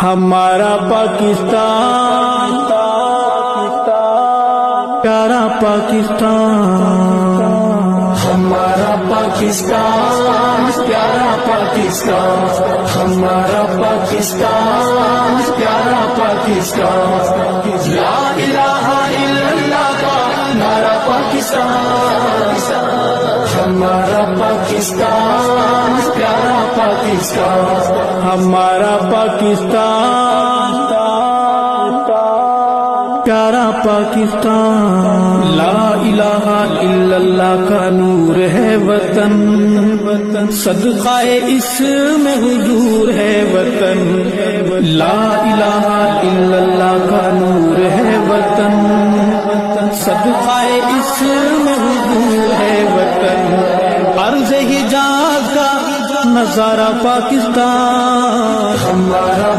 ہمارا پاکستان پیارا پاکستان، ہمارا پاکستان پیارا پاکستان، ہمارا پاکستان پیارا پاکستان، لا الہ الا اللہ کا نعرہ پاکستان، ہمارا پاکستان پیارا پاکستان، ہمارا پاکستان پیارا پاکستان، لا الہ الا اللہ کا نور ہے وطن، صدقہ اس میں حضور ہے وطن، لا الہ الا اللہ کا نور ہے وطن، صدقہ اس میں حضور ہے وطن، عرض حجاز کا نظارہ پاکستان، ہمارا